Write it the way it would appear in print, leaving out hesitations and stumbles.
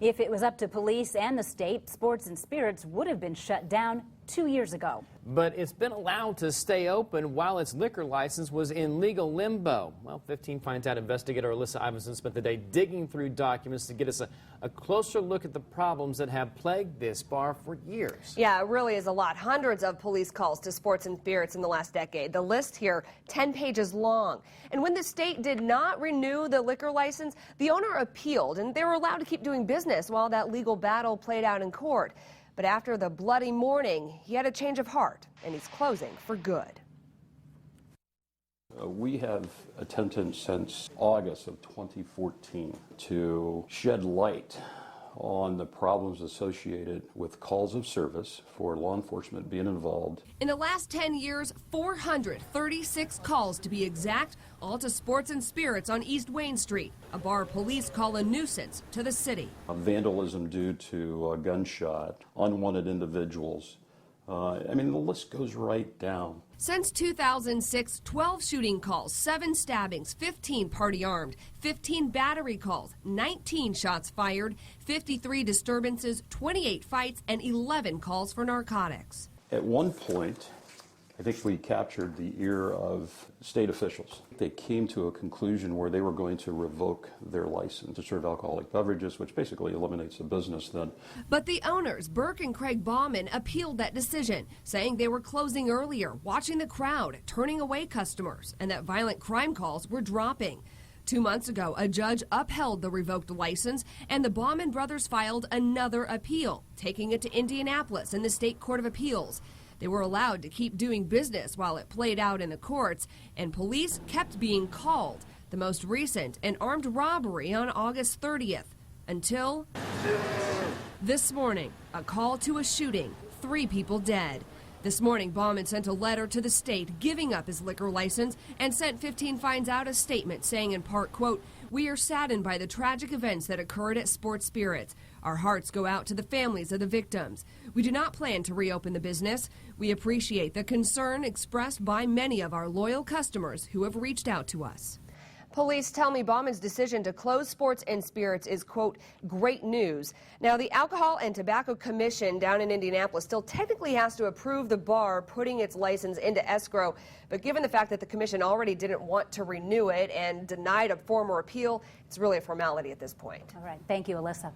If it was up to police and the state, Sports and Spirits would have been shut down 2 years ago. But it's been allowed to stay open while its liquor license was in legal limbo. Well, 15 Finds Out investigator Alyssa Iverson spent the day digging through documents to get us a closer look at the problems that have plagued this bar for years. Yeah, it really is a lot. Hundreds of police calls to Sports and Spirits in the last decade. The list here, 10 pages long. And when the state did not renew the liquor license, the owner appealed, and they were allowed to keep doing business while that legal battle played out in court. But after the bloody morning, he had a change of heart, and he's closing for good. We have attempted since August of 2014 to shed light on the problems associated with calls of service for law enforcement being involved. In the last 10 years, 436 calls to be exact, all to Sports and Spirits on East Wayne Street, a bar police call a nuisance to the city. Vandalism due to a gunshot, unwanted individuals. I mean, the list goes right down. Since 2006, 12 shooting calls, 7 stabbings, 15 party armed, 15 battery calls, 19 shots fired, 53 disturbances, 28 fights, and 11 calls for narcotics. At one point, I think we captured the ear of state officials. They came to a conclusion where they were going to revoke their license to serve alcoholic beverages, which basically eliminates the business then. But the owners, Burke and Craig Bauman, appealed that decision, saying they were closing earlier, watching the crowd, turning away customers, and that violent crime calls were dropping. 2 months ago, a judge upheld the revoked license, and the Bauman brothers filed another appeal, taking it to Indianapolis in the State Court of Appeals. They were allowed to keep doing business while it played out in the courts, and police kept being called. The most recent, an armed robbery on August 30th, until this morning, a call to a shooting, 3 people dead. This morning, Bauman sent a letter to the state giving up his liquor license and sent 15 Finds Out a statement saying in part, quote, "We are saddened by the tragic events that occurred at Sports Spirits. Our hearts go out to the families of the victims. We do not plan to reopen the business. We appreciate the concern expressed by many of our loyal customers who have reached out to us." Police tell me Bauman's decision to close Sports and Spirits is, quote, great news. Now, the Alcohol and Tobacco Commission down in Indianapolis still technically has to approve the bar putting its license into escrow. But given the fact that the commission already didn't want to renew it and denied a former appeal, it's really a formality at this point. All right. Thank you, Alyssa.